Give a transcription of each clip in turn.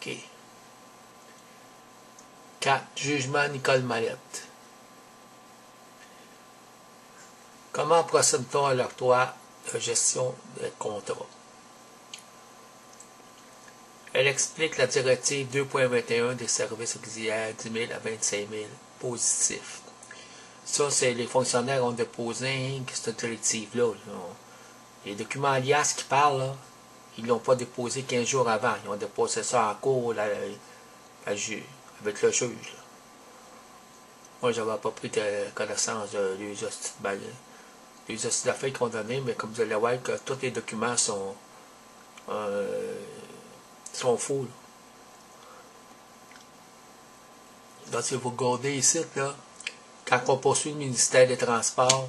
OK. 4. Jugement Nicole Mallette. Comment procède-t-on à l'octroi de gestion de contrat? Elle explique la directive 2.21 des services auxiliaires 10 000 à 25 000 positifs. Ça, c'est les fonctionnaires ont déposé cette directive-là. Les documents alias qui parlent, là, ils ne l'ont pas déposé 15 jours avant. Ils ont déposé ça en cours avec le juge. Là. Moi, je n'avais pas pris connaissance des hosties d'affaires qu'on donnait, mais comme vous allez voir que tous les documents sont faux. Là. Donc, si vous regardez ici, là, quand on poursuit le ministère des Transports,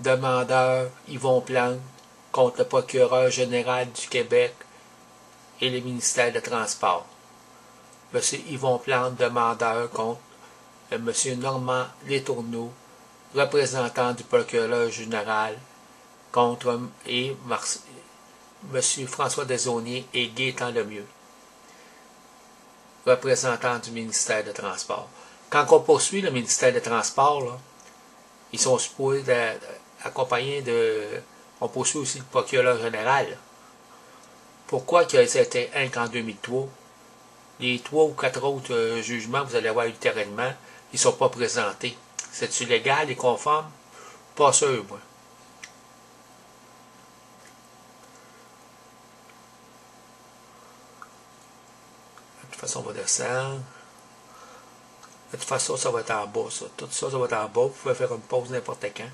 demandeur Yvon Plante contre le procureur général du Québec et le ministère des Transports. M. Yvon Plante, demandeur contre M. Normand Letourneau, représentant du procureur général, contre M. François Desaulniers et Gaétan Lemieux, représentant du ministère des Transports. Quand on poursuit le ministère des Transports, là, ils sont supposés accompagnés de... On poursuit aussi le procureur général. Là. Pourquoi qu'il a été un qu'en 2003? Les 3 ou 4 autres jugements que vous allez voir ultérieurement, ils ne sont pas présentés. C'est-tu légal et conforme? Pas sûr, moi. De toute façon, on va descendre. De toute façon, ça va être en bas, ça. Tout ça, ça va être en bas. Vous pouvez faire une pause n'importe quand.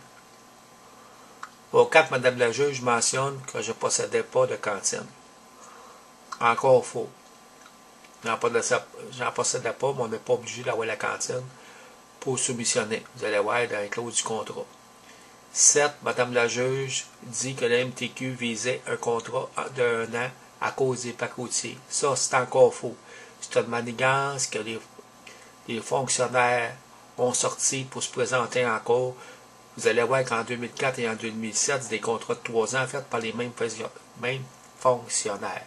Au 4, Mme la juge mentionne que je ne possédais pas de cantine. Encore faux. J'en possédais pas, mais on n'est pas obligé d'avoir la cantine pour soumissionner. Vous allez voir dans les clauses du contrat. 7. Mme la juge dit que la MTQ visait un contrat d'1 an à cause des pacotiers. Ça, c'est encore faux. C'est une manigance que les fonctionnaires ont sorti pour se présenter en cours. Vous allez voir qu'en 2004 et en 2007, c'est des contrats de 3 ans faits par les mêmes fonctionnaires.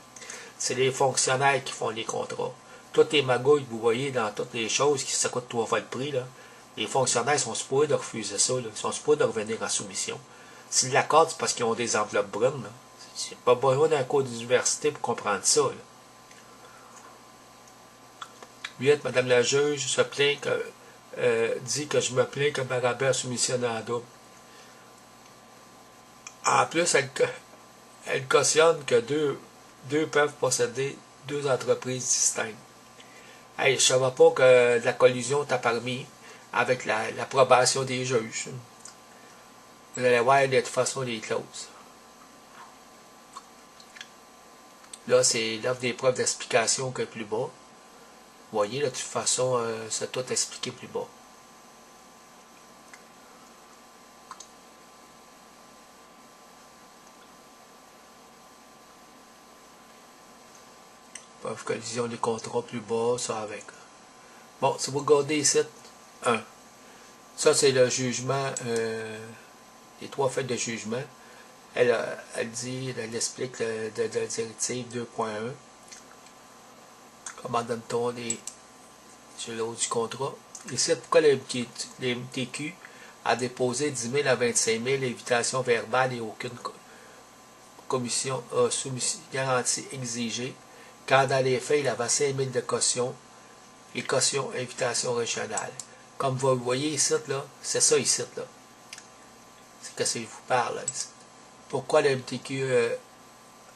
C'est les fonctionnaires qui font les contrats. Toutes les magouilles que vous voyez dans toutes les choses qui ça coûte 3 fois le prix, là, les fonctionnaires sont supposés de refuser ça. Là. Ils sont supposés de revenir en soumission. S'ils l'accordent, c'est parce qu'ils ont des enveloppes brunes. C'est pas besoin d'un cours d'université pour comprendre ça. Là. 8. Mme la juge se plaint dit que je me plains que Barabas soumissionne en double. En plus, elle cautionne que deux peuvent posséder 2 entreprises distinctes. Hey, je ne savais pas que la collusion t'a permis avec l'approbation des juges. Vous allez voir de toute façon les clauses. Là, c'est l'offre des preuves d'explication qui est plus bas. Vous voyez, là, de toute façon, c'est tout expliqué plus bas. Preuve collision des contrats plus bas, ça avec. Bon, si vous regardez ici, 1. Ça, c'est le jugement, les 3 faits de jugement. Elle explique de la directive 2.1. Comment donne-t-on sur l'autre du contrat? Ici, pourquoi les MTQ a déposé 10 000 à 25 000 invitations verbales et aucune commission garantie exigée, quand dans les faits, il avait 5 000 de caution et caution invitation régionale. Comme vous voyez ici, là, c'est ça ici, là. C'est que je vous parle, là, ici. Pourquoi le MTQ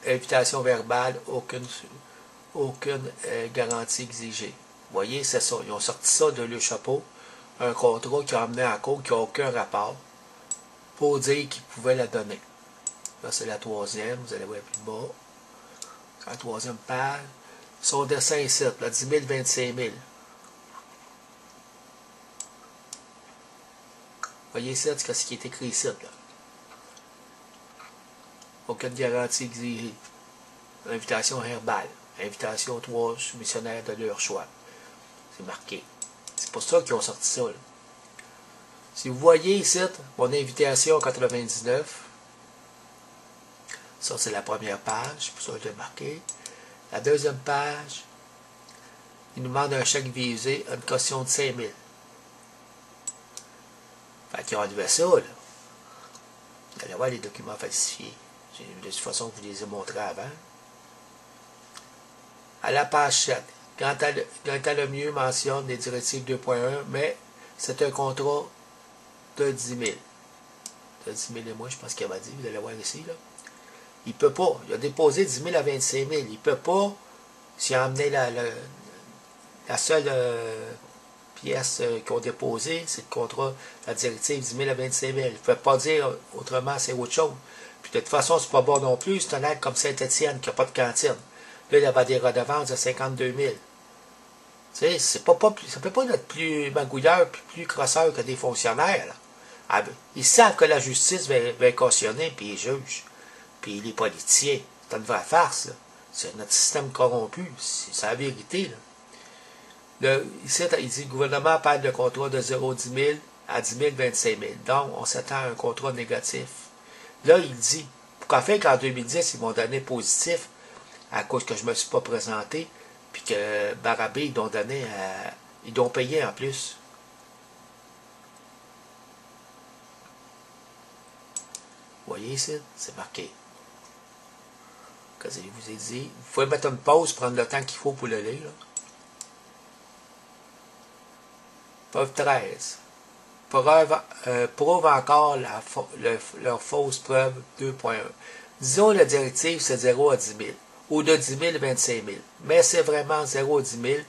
invitation verbale, aucune garantie exigée. Vous voyez, c'est ça. Ils ont sorti ça de leur chapeau, un contrat qui a amené en cours, qui n'a aucun rapport, pour dire qu'ils pouvaient la donner. Là, c'est la 3e, vous allez voir plus bas. C'est la 3e page. Son dessin ici, là, 10 000, 25 000. Vous voyez ici, c'est ce qui est écrit ici, là. Aucune garantie exigée. Invitation verbale. Invitation aux 3 soumissionnaires de leur choix. C'est marqué. C'est pour ça qu'ils ont sorti ça. Là. Si vous voyez ici, mon invitation 99, ça c'est la première page, c'est pour ça que je l'ai marqué. La 2e page, il nous demande un chèque visé, une caution de 5 000. Fait qu'ils ont enlevé ça, là. Vous allez voir les documents falsifiés. De toute façon, je vous les ai montrés avant. À la page 7, quant à le mieux mentionne les directives 2.1, mais c'est un contrat de 10 000. De 10 000 et moins, je pense qu'il m'a dit, vous allez voir ici, là. Il ne peut pas. Il a déposé 10 000 à 25 000. Il ne peut pas, s'il a amené la seule pièce qu'ils ont déposée, c'est le contrat, la directive 10 000 à 25 000. Il ne peut pas dire autrement, c'est autre chose. Puis de toute façon, c'est pas bon non plus. C'est un aide comme Saint-Étienne qui n'a pas de cantine. Là, il y avait des redevances de 52 000. Tu sais, ça ne peut pas être plus magouilleur et plus crosseur que des fonctionnaires. Là. Ah, ben, ils savent que la justice va cautionner, puis les juges, puis les politiciens. C'est une vraie farce. C'est notre système corrompu. C'est la vérité. Là. Ici, il dit que le gouvernement parle de contrat de 0,10 000 à 10 000, 25 000. Donc, on s'attend à un contrat négatif. Là, il dit, pourquoi fait qu'en 2010, ils m'ont donné positif à cause que je ne me suis pas présenté, puis que Barabé, ils l'ont donné ils l'ont payé en plus. Vous voyez ici, c'est marqué. Comme je vous ai dit, vous pouvez mettre une pause, prendre le temps qu'il faut pour le lire. Là. Preuve 13. Prouve encore leur fausse preuve 2.1. Disons la directive c'est 0 à 10 000, ou de 10 000 à 25 000, mais c'est vraiment 0 à 10 000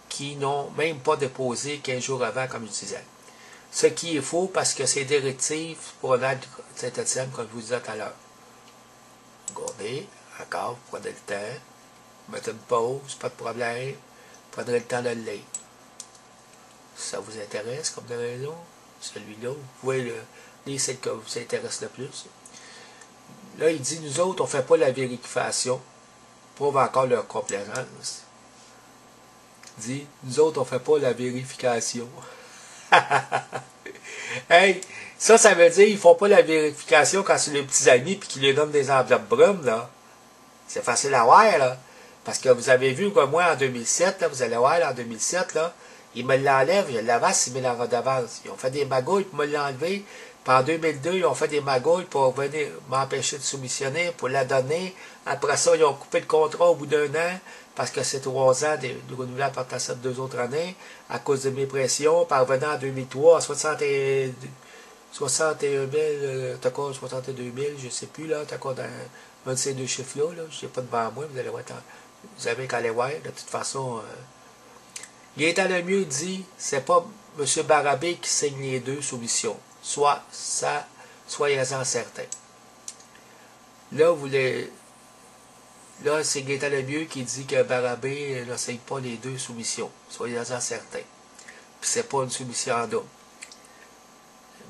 qui n'ont même pas déposé 15 jours avant, comme je disais. Ce qui est faux parce que c'est directive pour un aide Saint-Étienne, comme je vous disais tout à l'heure. Regardez, encore, prenez le temps, mettez une pause, pas de problème, prenez le temps de le lire. Si ça vous intéresse comme de raison, celui-là, vous pouvez lire celle qui vous intéresse le plus. Là, il dit, nous autres, on ne fait pas la vérification. Prouve encore leur complaisance. Il dit, nous autres, on ne fait pas la vérification. Hey, ça veut dire qu'ils ne font pas la vérification quand c'est les petits amis et qu'ils leur donnent des enveloppes brunes, là. C'est facile à voir, là. Parce que vous avez vu que moi, en 2007, là, vous allez voir, là, en 2007, là, ils me l'enlèvent, ils l'avaient 6 000 en redevance. Ils ont fait des magouilles pour me l'enlever. Puis en 2002, ils ont fait des magouilles pour venir m'empêcher de soumissionner, pour la donner. Après ça, ils ont coupé le contrat au bout d'un an, parce que c'est 3 ans de renouvelable par ça de 2 autres années, à cause de mes pressions. Parvenant en 2003, à 61 000, t'as quoi, 62 000, je ne sais plus, là, t'as quoi dans un de ces deux chiffres-là, là, je ne sais pas devant moi, vous allez voir, vous avez qu'à aller voir, de toute façon. Gaétan Lemieux dit, c'est pas M. Barabé qui signe les deux soumissions. Soyez-en certains. Là, là, c'est Gaétan Lemieux qui dit que Barabé ne signe pas les deux soumissions. Soyez-en certains. Puis c'est pas une soumission en double.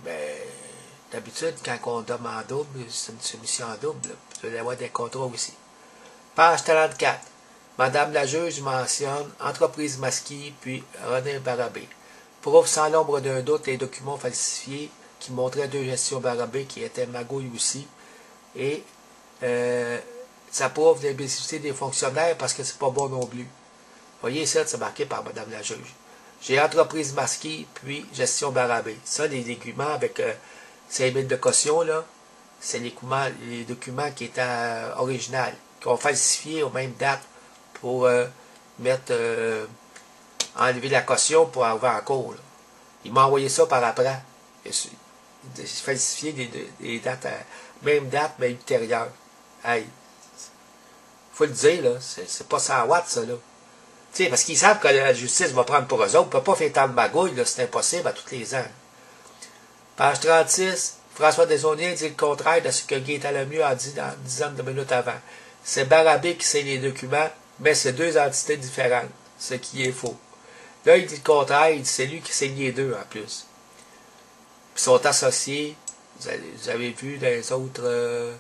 Mais d'habitude, quand on donne en double, c'est une soumission en double. Vous allez avoir des contrats aussi. Page 34. Madame la juge mentionne entreprise masquée puis René Barabé. Prouve sans l'ombre d'un doute les documents falsifiés qui montraient deux gestions Barabé qui étaient magouilles aussi. Et ça prouve l'imbécilité des fonctionnaires parce que c'est pas bon non plus. Vous voyez ça, c'est marqué par Madame la juge. J'ai entreprise masquée puis gestion Barabé. Ça, les documents avec 5 000 de caution, là, c'est les documents qui étaient originaux, qui ont falsifié aux mêmes dates pour enlever la caution pour arriver en cours. Là. Il m'a envoyé ça par après. Il falsifié des dates, même date, mais ultérieures. Hey, faut le dire, là, c'est pas 100 watts, ça, là. Tu sais, parce qu'ils savent que la justice va prendre pour eux autres. On ne peut pas faire tant de magouilles, là, c'est impossible à tous les ans. Page 36, François Desaulniers dit le contraire de ce que Gaétan Lemieux a dit dans une dizaine de minutes avant. C'est Barabé qui signe les documents, mais c'est deux entités différentes, ce qui est faux. Là, il dit le contraire, il dit c'est lui qui signe les deux en plus. Puis ils sont associés, vous avez vu dans les autres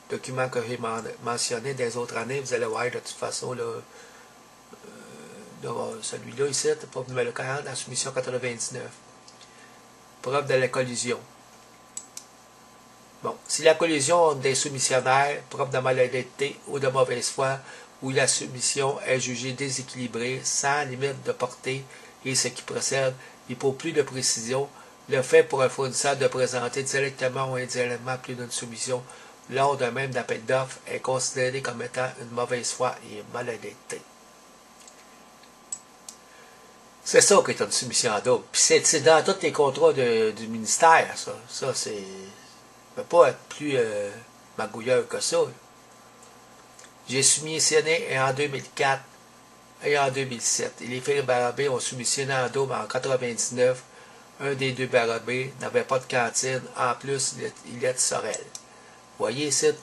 documents que j'ai mentionnés dans les autres années, vous allez voir de toute façon, là, celui-là ici, preuve numéro 40, la soumission 99. Preuve de la collision. Bon, si la collision des soumissionnaires, preuve de malhonnêteté ou de mauvaise foi, où la soumission est jugée déséquilibrée, sans limite de portée et ce qui procède, et pour plus de précision, le fait pour un fournisseur de présenter directement ou indirectement plus d'une soumission lors d'un même appel d'offres est considéré comme étant une mauvaise foi et une malhonnêteté. C'est ça qui est une soumission double. Puis c'est dans tous les contrats du ministère, ça. Ça, c'est... ne peut pas être plus magouilleur que ça. J'ai soumissionné en 2004 et en 2007. Et les filles Barabé ont soumissionné en double en 1999. Un des deux Barabé n'avait pas de cantine. En plus, il est de Sorel. Vous voyez ici, le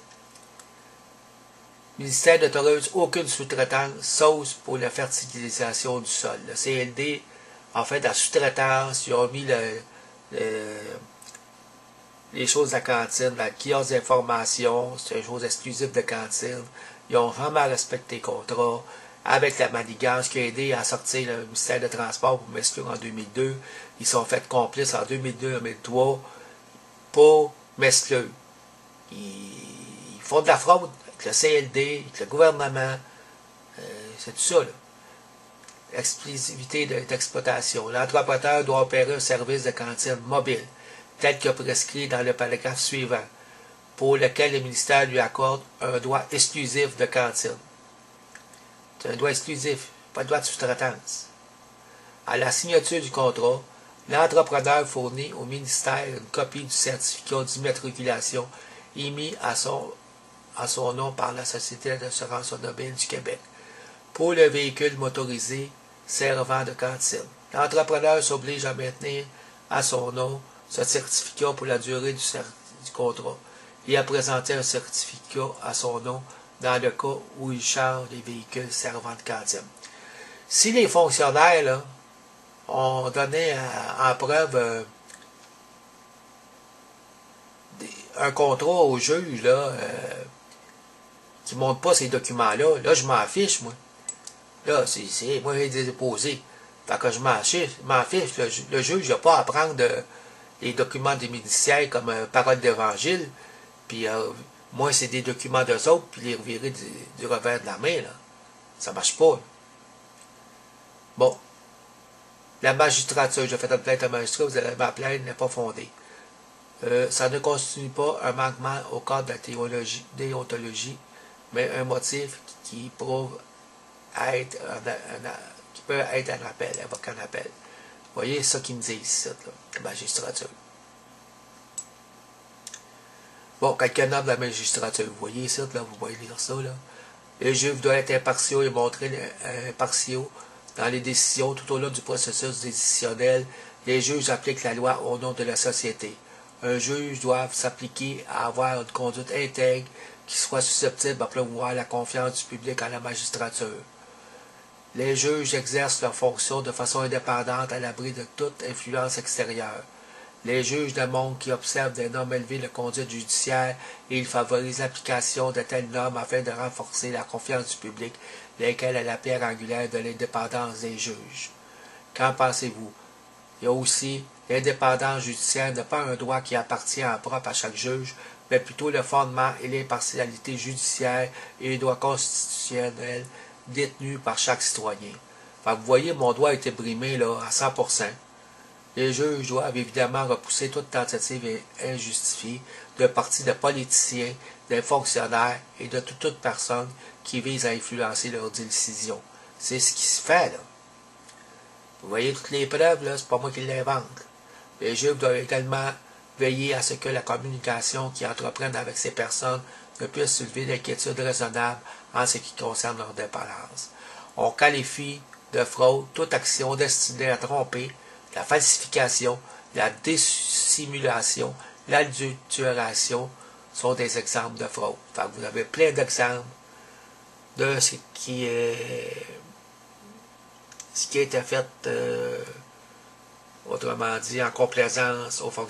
ministère n'autorise aucune sous-traitance, sauf pour la fertilisation du sol. Le CLD a fait de la sous-traitance, ils ont mis les choses de la cantine, la kiosque d'information, c'est une chose exclusive de cantine. Ils ont vraiment respecté les contrats avec la manigance qui a aidé à sortir le ministère de Transport pour m'exclure en 2002. Ils sont faits complices en 2002-2003 pour m'exclure. Ils font de la fraude avec le CLD, avec le gouvernement. C'est tout ça, là. Exclusivité d'exploitation. L'entrepreneur doit opérer un service de cantine mobile, tel que prescrit dans le paragraphe suivant, pour lequel le ministère lui accorde un droit exclusif de cantine. C'est un droit exclusif, pas de droit de sous-traitance. À la signature du contrat, l'entrepreneur fournit au ministère une copie du certificat d'immatriculation émis à son nom par la Société d'assurance automobile du Québec pour le véhicule motorisé servant de cantine. L'entrepreneur s'oblige à maintenir à son nom ce certificat pour la durée du contrat et à présenter un certificat à son nom dans le cas où il charge les véhicules servant de cantine. Si les fonctionnaires là, ont donné en preuve un contrat au juge là, qui ne montre pas ces documents-là, là je m'en fiche, moi. Là, moi j'ai déposé. Fait que je m'en fiche. Le juge n'a pas à prendre les documents des ministères comme parole d'évangile, puis moi c'est des documents d'eux autres, puis les revirer du revers de la main, là. Ça marche pas. Là. Bon. La magistrature, j'ai fait une plainte à magistrat, vous allez ma plainte n'est pas fondée. Ça ne constitue pas un manquement au cadre de la déontologie, mais un motif qui prouve qui peut être un appel, invoquer un appel. Vous voyez, c'est ça qu'ils me disent ici, là, la magistrature. Bon, quelqu'un nomme la magistrature, vous voyez ici, là, vous voyez lire ça, là. Les juges doivent être impartiaux et montrer impartiaux dans les décisions tout au long du processus décisionnel. Les juges appliquent la loi au nom de la société. Un juge doit s'appliquer à avoir une conduite intègre qui soit susceptible de promouvoir la confiance du public en la magistrature. Les juges exercent leurs fonctions de façon indépendante à l'abri de toute influence extérieure. Les juges démontrent qu'ils observent des normes élevées de conduite judiciaire et ils favorisent l'application de telles normes afin de renforcer la confiance du public, lesquelles est la pierre angulaire de l'indépendance des juges. Qu'en pensez-vous? Il y a aussi l'indépendance judiciaire n'est pas un droit qui appartient en propre à chaque juge, mais plutôt le fondement et l'impartialité judiciaire et les droits constitutionnels détenus par chaque citoyen. Enfin, vous voyez, mon droit a été brimé là, à 100%. Les juges doivent évidemment repousser toute tentative injustifiée de parti de politiciens, des fonctionnaires et de toute personne qui vise à influencer leurs décisions. C'est ce qui se fait, là. Vous voyez toutes les preuves, là, c'est pas moi qui l'invente. Les juges doivent également veiller à ce que la communication qu'ils entreprennent avec ces personnes ne puisse soulever d'inquiétudes raisonnables en ce qui concerne leur dépendance. On qualifie de fraude toute action destinée à tromper, la falsification, la dissimulation, l'adultération sont des exemples de fraude. Enfin, vous avez plein d'exemples de ce qui a été fait, autrement dit, en complaisance aux fonctionnaires.